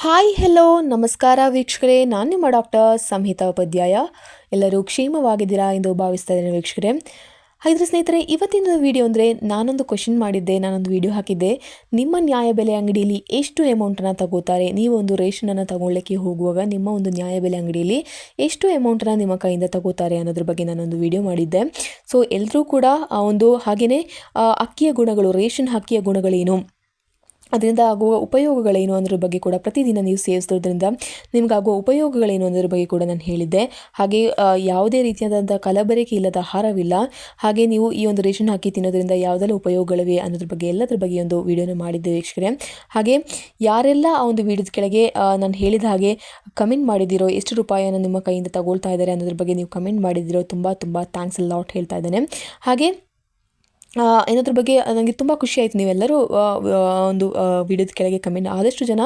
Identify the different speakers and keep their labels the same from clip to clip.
Speaker 1: Hi hello ನಮಸ್ಕಾರ ವೀಕ್ಷಕರೇ, ನಾನು ನಿಮ್ಮ ಡಾಕ್ಟರ್ ಸಂಹಿತಾ ಉಪಾಧ್ಯಾಯ. ಎಲ್ಲರೂ ಕ್ಷೇಮವಾಗಿದ್ದೀರಾ ಎಂದು ಭಾವಿಸ್ತಾ ಇದ್ದೇನೆ ವೀಕ್ಷಕರೇ. ಹಾಗಿದ್ರೆ ಸ್ನೇಹಿತರೆ, ಇವತ್ತಿನ ವಿಡಿಯೋ ಅಂದರೆ ನಾನೊಂದು ಕ್ವಶನ್ ಮಾಡಿದ್ದೆ, ನಾನೊಂದು ವಿಡಿಯೋ ಹಾಕಿದ್ದೆ. ನಿಮ್ಮ ನ್ಯಾಯಬೆಲೆ ಅಂಗಡಿಯಲ್ಲಿ ಎಷ್ಟು ಅಮೌಂಟನ್ನು ತಗೋತಾರೆ? ನೀವು ಒಂದು ರೇಷನನ್ನು ತಗೊಳ್ಳೋಕ್ಕೆ ಹೋಗುವಾಗ ನಿಮ್ಮ ಒಂದು ನ್ಯಾಯಬೆಲೆ ಅಂಗಡಿಯಲ್ಲಿ ಎಷ್ಟು ಅಮೌಂಟನ್ನು ನಿಮ್ಮ ಕೈಯಿಂದ ತಗೋತಾರೆ ಅನ್ನೋದ್ರ ಬಗ್ಗೆ ನಾನೊಂದು ವಿಡಿಯೋ ಮಾಡಿದ್ದೆ. ಸೊ ಎಲ್ಲರೂ ಕೂಡ ಹಾಗೆಯೇ ಅಕ್ಕಿಯ ಗುಣಗಳು, ರೇಷನ್ ಅಕ್ಕಿಯ ಗುಣಗಳೇನು, ಅದರಿಂದ ಆಗುವ ಉಪಯೋಗಗಳೇನು ಅನ್ನೋದ್ರ ಬಗ್ಗೆ ಕೂಡ ಪ್ರತಿದಿನ ನೀವು ಸೇವಿಸೋದ್ರಿಂದ ನಿಮಗಾಗುವ ಉಪಯೋಗಗಳೇನು ಅನ್ನೋದ್ರ ಬಗ್ಗೆ ಕೂಡ ನಾನು ಹೇಳಿದ್ದೆ. ಹಾಗೆ ಯಾವುದೇ ರೀತಿಯಾದಂಥ ಕಲಬೆರಕೆ ಇಲ್ಲದ ಆಹಾರವಿಲ್ಲ. ಹಾಗೆ ನೀವು ಈ ಒಂದು ರೇಷನ್ ಅಕ್ಕಿ ತಿನ್ನೋದ್ರಿಂದ ಯಾವುದೆಲ್ಲ ಉಪಯೋಗಗಳಿವೆ ಅನ್ನೋದ್ರ ಬಗ್ಗೆ ಎಲ್ಲದ್ರ ಬಗ್ಗೆ ಒಂದು ವಿಡಿಯೋನ ಮಾಡಿದ್ದೆ ವೀಕ್ಷಕರೇ. ಹಾಗೆ ಯಾರೆಲ್ಲ ಆ ಒಂದು ವಿಡಿಯೋದ ಕೆಳಗೆ ನಾನು ಹೇಳಿದ ಹಾಗೆ ಕಮೆಂಟ್ ಮಾಡಿದ್ದೀರೋ, ಎಷ್ಟು ರೂಪಾಯಿಯನ್ನು ನಿಮ್ಮ ಕೈಯಿಂದ ತಗೊಳ್ತಾ ಇದ್ದಾರೆ ಅನ್ನೋದ್ರ ಬಗ್ಗೆ ನೀವು ಕಮೆಂಟ್ ಮಾಡಿದ್ದೀರೋ, ತುಂಬ ತುಂಬ ಥ್ಯಾಂಕ್ಸ್ ಲಾಟ್ ಹೇಳ್ತಾ ಇದ್ದೇನೆ. ಹಾಗೆ ಏನೋದ್ರ ಬಗ್ಗೆ ನನಗೆ ತುಂಬ ಖುಷಿ ಆಯಿತು. ನೀವೆಲ್ಲರೂ ಒಂದು ವಿಡಿಯೋದ ಕೆಳಗೆ ಕಮೆಂಟ್, ಆದಷ್ಟು ಜನ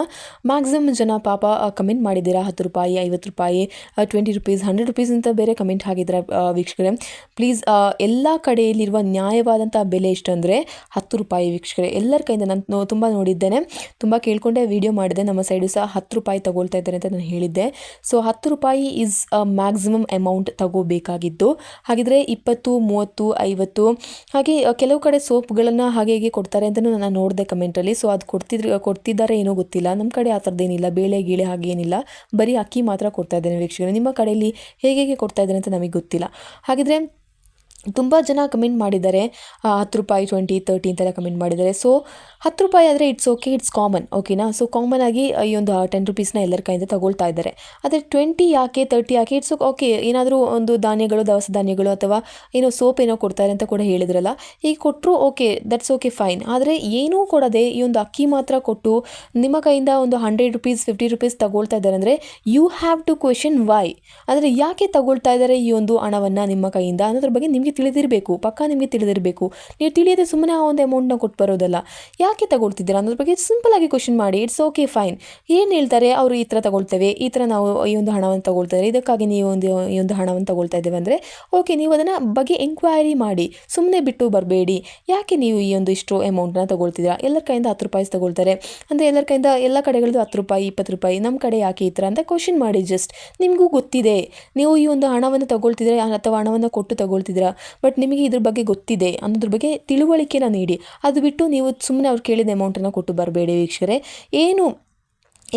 Speaker 1: ಮ್ಯಾಕ್ಸಿಮಮ್ ಜನ ಪಾಪ ಕಮೆಂಟ್ ಮಾಡಿದ್ದೀರಾ. 10 ರೂಪಾಯಿ, 50 ರೂಪಾಯಿ, 20 ರುಪೀಸ್, 100 ರುಪೀಸ್ ಅಂತ ಬೇರೆ ಕಮೆಂಟ್ ಹಾಕಿದ್ದೀರಾ ವೀಕ್ಷಕರೇ. ಪ್ಲೀಸ್, ಎಲ್ಲ ಕಡೆಯಲ್ಲಿರುವ ನ್ಯಾಯವಾದಂಥ ಬೆಲೆ ಎಷ್ಟು ಅಂದರೆ 10 ರೂಪಾಯಿ ವೀಕ್ಷಕರೇ. ಎಲ್ಲರ ಕೈಯಿಂದ ನಾನು ತುಂಬ ನೋಡಿದ್ದೇನೆ, ತುಂಬ ಕೇಳ್ಕೊಂಡೆ ವಿಡಿಯೋ ಮಾಡಿದೆ. ನಮ್ಮ ಸೈಡು ಸಹ 10 ರೂಪಾಯಿ ತಗೊಳ್ತಾ ಇದ್ದಾರೆ ಅಂತ ನಾನು ಹೇಳಿದ್ದೆ. ಸೊ 10 ರೂಪಾಯಿ ಈಸ್ ಮ್ಯಾಕ್ಸಿಮಮ್ ಅಮೌಂಟ್ ತಗೋಬೇಕಾಗಿದ್ದು. ಹಾಗಿದ್ರೆ 20, 30, 50 ಹಾಗೆ ಕೆಲವು ಕಡೆ ಸೋಪ್ಗಳನ್ನು ಹಾಗೆ ಹೀಗೆ ಕೊಡ್ತಾರೆ ಅಂತಲೂ ನಾನು ನೋಡಿದೆ ಕಮೆಂಟಲ್ಲಿ. ಸೊ ಅದು ಕೊಡ್ತಿದ್ದಾರೆ ಏನೋ ಗೊತ್ತಿಲ್ಲ. ನಮ್ಮ ಕಡೆ ಆ ಥರದ್ದೇನಿಲ್ಲ, ಬೇಳೆ ಗೀಳೆ ಹಾಗೇನಿಲ್ಲ, ಬರೀ ಅಕ್ಕಿ ಮಾತ್ರ ಕೊಡ್ತಾ ಇದ್ದೇನೆ ವೀಕ್ಷಕರೇ. ನಿಮ್ಮ ಕಡೆಯಲ್ಲಿ ಹೇಗೆ ಕೊಡ್ತಾ ಇದ್ದಾರೆ ಅಂತ ನಮಗೆ ಗೊತ್ತಿಲ್ಲ. ಹಾಗಿದ್ರೆ ತುಂಬ ಜನ ಕಮೆಂಟ್ ಮಾಡಿದ್ದಾರೆ 10 ರೂಪಾಯಿ, 20, 30 ಅಂತೆಲ್ಲ ಕಮೆಂಟ್ ಮಾಡಿದ್ದಾರೆ. ಸೊ 10 ರೂಪಾಯಿ ಆದರೆ ಇಟ್ಸ್ ಓಕೆ, ಇಟ್ಸ್ ಕಾಮನ್, ಓಕೆನಾ. ಸೊ ಕಾಮನ್ ಆಗಿ ಈ ಒಂದು 10 ರುಪೀಸ್ನ ಎಲ್ಲರ ಕೈಯಿಂದ ತಗೊಳ್ತಾ ಇದ್ದಾರೆ. ಆದರೆ 20 ಯಾಕೆ, 30 ಯಾಕೆ, ಇಟ್ಸ್ ಓಕೆ. ಏನಾದರೂ ಒಂದು ಧಾನ್ಯಗಳು, ದವಸ ಧಾನ್ಯಗಳು ಅಥವಾ ಏನೋ ಸೋಪ್ ಏನೋ ಕೊಡ್ತಾರೆ ಅಂತ ಕೂಡ ಹೇಳಿದ್ರಲ್ಲ, ಈಗ ಕೊಟ್ಟರು ಓಕೆ, ದಟ್ಸ್ ಓಕೆ, ಫೈನ್. ಆದರೆ ಏನೂ ಕೊಡದೆ ಈ ಒಂದು ಅಕ್ಕಿ ಮಾತ್ರ ಕೊಟ್ಟು ನಿಮ್ಮ ಕೈಯಿಂದ ಒಂದು 100 ರುಪೀಸ್, 50 ರುಪೀಸ್ ತಗೊಳ್ತಾ ಇದ್ದಾರೆ ಅಂದರೆ you have to question why. ಅಂದರೆ ಯಾಕೆ ತಗೊಳ್ತಾ ಇದ್ದಾರೆ ಈ ಒಂದು ಹಣವನ್ನು ನಿಮ್ಮ ಕೈಯಿಂದ ಅನ್ನೋದ್ರ ಬಗ್ಗೆ ನಿಮಗೆ ತಿಳಿದಿರಬೇಕು, ಪಕ್ಕ ನಿಮಗೆ ತಿಳಿದಿರಬೇಕು. ನೀವು ತಿಳಿಯದೆ ಸುಮ್ಮನೆ ಆ ಒಂದು ಅಮೌಂಟ್ನ ಕೊಟ್ಟು ಬರೋದಲ್ಲ. ಯಾಕೆ ತಗೊಳ್ತಿದ್ದೀರಾ ಅನ್ನೋದ್ರ ಬಗ್ಗೆ ಸಿಂಪಲ್ ಆಗಿ ಕ್ವಶನ್ ಮಾಡಿ. It's okay, fine. ಏನು ಹೇಳ್ತಾರೆ ಅವರು, ಈ ಥರ ತಗೊಳ್ತೇವೆ, ಈ ಥರ ನಾವು ಈ ಒಂದು ಹಣವನ್ನು ತಗೊಳ್ತಾರೆ, ಇದಕ್ಕಾಗಿ ನೀವು ಈ ಒಂದು ಹಣವನ್ನು ತಗೊಳ್ತಾ ಇದ್ದೇವೆ ಅಂದರೆ ಓಕೆ, ನೀವು ಅದನ್ನು ಬಗ್ಗೆ ಎಂಕ್ವೈರಿ ಮಾಡಿ, ಸುಮ್ಮನೆ ಬಿಟ್ಟು ಬರಬೇಡಿ. ಯಾಕೆ ನೀವು ಈ ಒಂದು ಇಷ್ಟು ಅಮೌಂಟನ್ನ ತಗೊಳ್ತಿದ್ದೀರಾ? ಎಲ್ಲರ ಕೈಯಿಂದ 10 ರೂಪಾಯಿ ತಗೊಳ್ತಾರೆ ಅಂದರೆ ಎಲ್ಲರ ಕೈಯಿಂದ ಎಲ್ಲ ಕಡೆಗಳದ್ದು 10 ರೂಪಾಯಿ, 20 ರೂಪಾಯಿ, ನಮ್ಮ ಕಡೆ ಯಾಕೆ ಈ ಥರ ಅಂತ ಕ್ವಶನ್ ಮಾಡಿ. ಜಸ್ಟ್ ನಿಮಗೂ ಗೊತ್ತಿದೆ ನೀವು ಈ ಒಂದು ಹಣವನ್ನು ತಗೊಳ್ತಿದ್ದೀರಾ ಅಥವಾ ಹಣವನ್ನು ಕೊಟ್ಟು ತಗೊಳ್ತಿದ್ದೀರಾ, ಬಟ್ ನಿಮಗೆ ಇದ್ರ ಬಗ್ಗೆ ಗೊತ್ತಿದೆ ಅನ್ನೋದ್ರ ಬಗ್ಗೆ ತಿಳುವಳಿಕೆನ ನೀಡಿ. ಅದು ಬಿಟ್ಟು ನೀವು ಸುಮ್ಮನೆ ಅವ್ರು ಕೇಳಿದ ಅಮೌಂಟನ್ನು ಕೊಟ್ಟು ಬರಬೇಡಿ ವೀಕ್ಷಕರೇ. ಏನು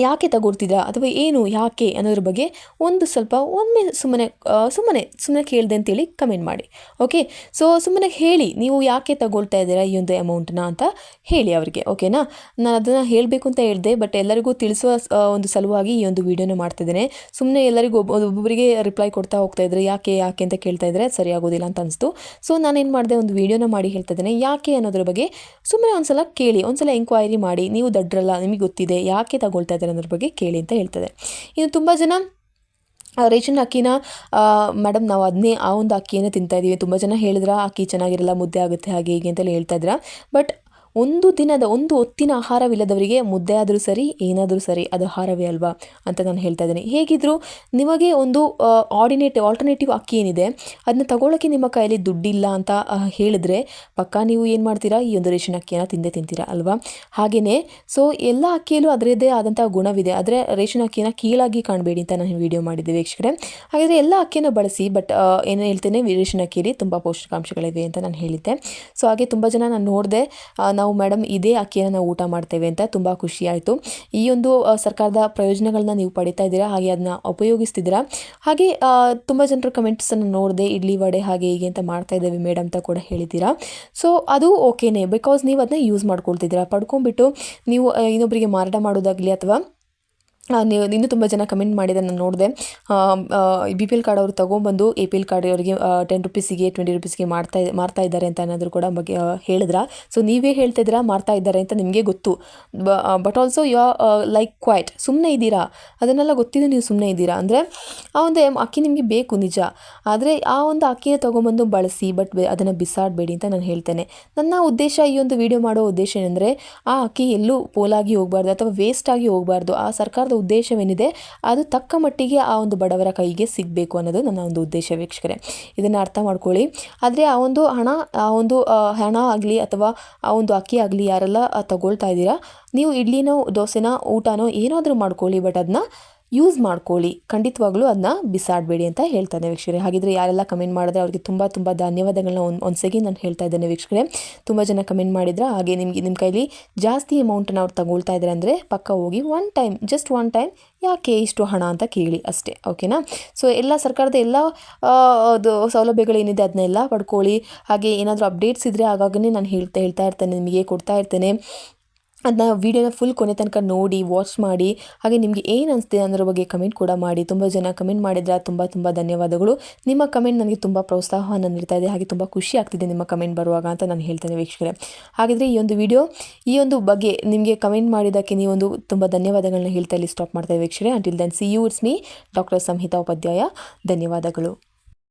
Speaker 1: ಯಾಕೆ ತಗೊಳ್ತಿದ್ದೀರಾ ಅಥವಾ ಏನು ಯಾಕೆ ಅನ್ನೋದ್ರ ಬಗ್ಗೆ ಒಂದು ಸ್ವಲ್ಪ ಒಮ್ಮೆ ಸುಮ್ಮನೆ ಕೇಳಿದೆ ಅಂತೇಳಿ ಕಮೆಂಟ್ ಮಾಡಿ. ಓಕೆ, ಸೊ ಸುಮ್ಮನೆ ಹೇಳಿ ನೀವು ಯಾಕೆ ತಗೊಳ್ತಾ ಇದ್ದೀರಾ ಈ ಒಂದು ಅಮೌಂಟನ್ನ ಅಂತ ಹೇಳಿ ಅವರಿಗೆ, ಓಕೆನಾ. ನಾನು ಅದನ್ನು ಹೇಳಬೇಕು ಅಂತ ಹೇಳಿದೆ, ಬಟ್ ಎಲ್ಲರಿಗೂ ತಿಳಿಸುವ ಒಂದು ಸಲುವಾಗಿ ಈ ಒಂದು ವಿಡಿಯೋನ ಮಾಡ್ತಿದ್ದೇನೆ. ಸುಮ್ಮನೆ ಎಲ್ಲರಿಗೂ ಒಬ್ಬೊಬ್ಬರಿಗೆ ರಿಪ್ಲೈ ಕೊಡ್ತಾ ಹೋಗ್ತಾ ಇದ್ರೆ ಯಾಕೆ ಅಂತ ಕೇಳ್ತಾ ಇದ್ರೆ ಸರಿ ಆಗೋದಿಲ್ಲ ಅಂತ ಅನಿಸ್ತು. ಸೊ ನಾನೇನು ಮಾಡಿದೆ, ಒಂದು ವಿಡಿಯೋನ ಮಾಡಿ ಹೇಳ್ತಾ ಇದ್ದೇನೆ. ಯಾಕೆ ಅನ್ನೋದ್ರ ಬಗ್ಗೆ ಸುಮ್ಮನೆ ಒಂದ್ಸಲ ಕೇಳಿ, ಒಂದ್ಸಲ ಎಂಕ್ವೈರಿ ಮಾಡಿ. ನೀವು ದಡ್ರಲ್ಲ, ನಿಮಗೆ ಗೊತ್ತಿದೆ ಯಾಕೆ ತಗೊಳ್ತಾ ಅನ್ನೋದ್ರ ಬಗ್ಗೆ ಕೇಳಿ ಅಂತ ಹೇಳ್ತದೆ. ಇನ್ನು ತುಂಬ ಜನ ರೇಷನ್ ಅಕ್ಕಿನ ಮೇಡಮ್ ನಾವು ಅದನ್ನೇ ಆ ಒಂದು ಅಕ್ಕಿಯನ್ನು ತಿಂತಾ ಇದ್ದೀವಿ, ತುಂಬ ಜನ ಹೇಳಿದ್ರೆ ಅಕ್ಕಿ ಚೆನ್ನಾಗಿರಲ್ಲ, ಮುದ್ದೆ ಆಗುತ್ತೆ ಹಾಗೆ ಹೀಗೆ ಅಂತೆಲ್ಲ ಹೇಳ್ತಾ ಇದ್ರ. ಬಟ್ ಒಂದು ಹೊತ್ತಿನ ಆಹಾರವಿಲ್ಲದವರಿಗೆ ಮುದ್ದೆ ಆದರೂ ಸರಿ, ಏನಾದರೂ ಸರಿ, ಅದು ಆಹಾರವೇ ಅಲ್ವಾ ಅಂತ ನಾನು ಹೇಳ್ತಾ ಇದ್ದೀನಿ. ಹೇಗಿದ್ದರೂ ನಿಮಗೆ ಒಂದು ಆಲ್ಟರ್ನೇಟಿವ್ ಅಕ್ಕಿ ಏನಿದೆ ಅದನ್ನ ತಗೊಳ್ಳೋಕ್ಕೆ ನಿಮ್ಮ ಕೈಯಲ್ಲಿ ದುಡ್ಡಿಲ್ಲ ಅಂತ ಹೇಳಿದ್ರೆ ಪಕ್ಕ ನೀವು ಏನು ಮಾಡ್ತೀರಾ, ಈ ಒಂದು ರೇಷನ್ ಅಕ್ಕಿಯನ್ನು ತಿಂತೀರಾ ಅಲ್ವಾ. ಹಾಗೆಯೇ ಸೊ ಎಲ್ಲ ಅಕ್ಕಿಯಲ್ಲೂ ಅದರದ್ದೇ ಆದಂಥ ಗುಣವಿದೆ, ಆದರೆ ರೇಷನ್ ಅಕ್ಕಿಯನ್ನು ಕೀಳಾಗಿ ಕಾಣಬೇಡಿ ಅಂತ ನಾನು ವಿಡಿಯೋ ಮಾಡಿದ್ದೆ ವೀಕ್ಷಕರೇ. ಹಾಗಾದರೆ ಎಲ್ಲ ಅಕ್ಕಿಯನ್ನು ಬಳಸಿ, ಬಟ್ ಏನು ಹೇಳ್ತೇನೆ, ರೇಷನ್ ಅಕ್ಕಿಯಲ್ಲಿ ತುಂಬ ಪೌಷ್ಟಿಕಾಂಶಗಳಿವೆ ಅಂತ ನಾನು ಹೇಳಿದ್ದೆ. ಸೊ ಹಾಗೆ ತುಂಬ ಜನ ನಾನು ನೋಡಿದೆ, ನಾವು ಮೇಡಮ್ ಇದೇ ಅಕ್ಕಿಯನ್ನು ನಾವು ಊಟ ಮಾಡ್ತೇವೆ ಅಂತ. ತುಂಬ ಖುಷಿ ಆಯಿತು. ಈ ಒಂದು ಸರ್ಕಾರದ ಪ್ರಯೋಜನಗಳನ್ನ ನೀವು ಪಡಿತಾ ಇದ್ದೀರಾ, ಹಾಗೆ ಅದನ್ನ ಉಪಯೋಗಿಸ್ತಿದ್ದೀರಾ. ಹಾಗೆ ತುಂಬ ಜನರ ಕಮೆಂಟ್ಸನ್ನು ನೋಡಿದೆ, ಇಡ್ಲಿ ವಡೆ ಹಾಗೆ ಹೀಗೆ ಅಂತ ಮಾಡ್ತಾ ಇದ್ದೇವೆ ಮೇಡಮ್ ಅಂತ ಕೂಡ ಹೇಳಿದ್ದೀರಾ. ಸೊ ಅದು ಓಕೆನೇ, ಬಿಕಾಸ್ ನೀವು ಅದನ್ನ ಯೂಸ್ ಮಾಡ್ಕೊಳ್ತಿದ್ದೀರಾ. ಪಡ್ಕೊಂಡ್ಬಿಟ್ಟು ನೀವು ಇನ್ನೊಬ್ಬರಿಗೆ ಮಾರಾಟ ಮಾಡೋದಾಗಲಿ ಅಥವಾ ನೀವು ಇನ್ನೂ ತುಂಬ ಜನ ಕಮೆಂಟ್ ಮಾಡಿದೆ ನಾನು ನೋಡಿದೆ, BPL ಕಾರ್ಡ್ ಅವರು ತೊಗೊಂಬಂದು APL ಕಾರ್ಡ್ ಅವರಿಗೆ 10 ರುಪೀಸಿಗೆ 20 ರುಪೀಸ್ಗೆ ಮಾರ್ತಾ ಇದ್ದಾರೆ ಅಂತ ಏನಾದರೂ ಕೂಡ ಬಗ್ಗೆ ಹೇಳಿದ್ರ. ಸೊ ನೀವೇ ಹೇಳ್ತಾ ಇದ್ದೀರಾ ಮಾರ್ತಾ ಇದ್ದಾರೆ ಅಂತ, ನಿಮಗೆ ಗೊತ್ತು. But also you are like quiet, ಸುಮ್ಮನೆ ಇದ್ದೀರಾ, ಅದನ್ನೆಲ್ಲ ಗೊತ್ತಿದ್ದು ನೀವು ಸುಮ್ಮನೆ ಇದ್ದೀರಾ. ಅಂದರೆ ಆ ಒಂದು ಅಕ್ಕಿ ನಿಮಗೆ ಬೇಕು ನಿಜ, ಆದರೆ ಆ ಒಂದು ಅಕ್ಕಿನ ತೊಗೊಂಬಂದು ಬಳಸಿ, ಬಟ್ ಅದನ್ನು ಬಿಸಾಡಬೇಡಿ ಅಂತ ನಾನು ಹೇಳ್ತೇನೆ. ನನ್ನ ಉದ್ದೇಶ, ಈ ಒಂದು ವಿಡಿಯೋ ಮಾಡೋ ಉದ್ದೇಶ ಏನಂದರೆ ಆ ಅಕ್ಕಿ ಎಲ್ಲೂ ಪೋಲಾಗಿ ಹೋಗಬಾರ್ದು ಅಥವಾ ವೇಸ್ಟ್ ಆಗಿ ಹೋಗಬಾರ್ದು. ಆ ಸರ್ಕಾರದ ಸರ್ಕಾರದ ಉದ್ದೇಶವೇನಿದೆ ಅದು ತಕ್ಕ ಮಟ್ಟಿಗೆ ಆ ಒಂದು ಬಡವರ ಕೈಗೆ ಸಿಗಬೇಕು ಅನ್ನೋದು ನನ್ನ ಒಂದು ಉದ್ದೇಶ ವೀಕ್ಷಕರೇ. ಇದನ್ನು ಅರ್ಥ ಮಾಡ್ಕೊಳ್ಳಿ. ಆದರೆ ಆ ಒಂದು ಹಣ ಆಗಲಿ ಅಥವಾ ಆ ಒಂದು ಅಕ್ಕಿ ಆಗಲಿ ಯಾರೆಲ್ಲ ತಗೊಳ್ತಾ ಇದ್ದೀರಾ, ನೀವು ಇಡ್ಲಿನೋ ದೋಸೆನೋ ಊಟನೋ ಏನಾದರೂ ಮಾಡ್ಕೊಳ್ಳಿ, ಬಟ್ ಅದನ್ನ ಯೂಸ್ ಮಾಡ್ಕೊಳ್ಳಿ, ಖಂಡಿತವಾಗ್ಲೂ ಅದನ್ನ ಬಿಸಾಡಬೇಡಿ ಅಂತ ಹೇಳ್ತಾನೆ ವೀಕ್ಷಕರೇ. ಹಾಗಿದ್ರೆ ಯಾರೆಲ್ಲ ಕಮೆಂಟ್ ಮಾಡಿದ್ರೆ ಅವ್ರಿಗೆ ತುಂಬ ತುಂಬ ಧನ್ಯವಾದಗಳನ್ನ ಒಂದ್ಸಗಿ ನಾನು ಹೇಳ್ತಾ ಇದ್ದೇನೆ ವೀಕ್ಷಕರೇ. ತುಂಬ ಜನ ಕಮೆಂಟ್ ಮಾಡಿದ್ರೆ, ಹಾಗೆ ನಿಮ್ಮ ಕೈಲಿ ಜಾಸ್ತಿ ಅಮೌಂಟನ್ನು ಅವ್ರು ತಗೊಳ್ತಾ ಇದ್ದಾರೆ ಅಂದರೆ ಪಕ್ಕ ಹೋಗಿ ಜಸ್ಟ್ ಒನ್ ಟೈಮ್ ಯಾಕೆ ಇಷ್ಟು ಹಣ ಅಂತ ಕೇಳಿ ಅಷ್ಟೇ, ಓಕೆನಾ. ಸೊ ಎಲ್ಲ ಸರ್ಕಾರದ ಎಲ್ಲ ಅದು ಸೌಲಭ್ಯಗಳೇನಿದೆ ಅದನ್ನೆಲ್ಲ ಪಡ್ಕೊಳ್ಳಿ. ಹಾಗೆ ಏನಾದರೂ ಅಪ್ಡೇಟ್ಸ್ ಇದ್ದರೆ ಆಗಾಗನೇ ನಾನು ಹೇಳ್ತಾ ಇರ್ತೇನೆ, ನಿಮಗೆ ಕೊಡ್ತಾ ಇರ್ತೇನೆ. ಅದನ್ನ ವೀಡಿಯೋನ ಫುಲ್ ಕೊನೆ ತನಕ ನೋಡಿ, ವಾಚ್ ಮಾಡಿ. ಹಾಗೆ ನಿಮಗೆ ಏನು ಅನಿಸ್ತಿದೆ ಅನ್ನೋದ್ರ ಬಗ್ಗೆ ಕಮೆಂಟ್ ಕೂಡ ಮಾಡಿ. ತುಂಬ ಜನ ಕಮೆಂಟ್ ಮಾಡಿದ್ರೆ ತುಂಬ ತುಂಬ ಧನ್ಯವಾದಗಳು. ನಿಮ್ಮ ಕಮೆಂಟ್ ನನಗೆ ತುಂಬ ಪ್ರೋತ್ಸಾಹವನ್ನು ನೀಡ್ತಾ ಇದೆ, ಹಾಗೆ ತುಂಬ ಖುಷಿ ಆಗ್ತಿದೆ ನಿಮ್ಮ ಕಮೆಂಟ್ ಬರುವಾಗ ಅಂತ ನಾನು ಹೇಳ್ತೇನೆ ವೀಕ್ಷಕರೇ. ಹಾಗಿದ್ರೆ ಈ ಒಂದು ಬಗ್ಗೆ ನಿಮಗೆ ಕಮೆಂಟ್ ಮಾಡಿದ್ದಕ್ಕೆ ನೀವೊಂದು ತುಂಬ ಧನ್ಯವಾದಗಳನ್ನ ಹೇಳ್ತಾ ಇಲ್ಲಿ ಸ್ಟಾಪ್ ಮಾಡ್ತಾ ವೀಕ್ಷಕರೇ. Until then see you, it's me doctor Samhita Upadhyaya. ಧನ್ಯವಾದಗಳು.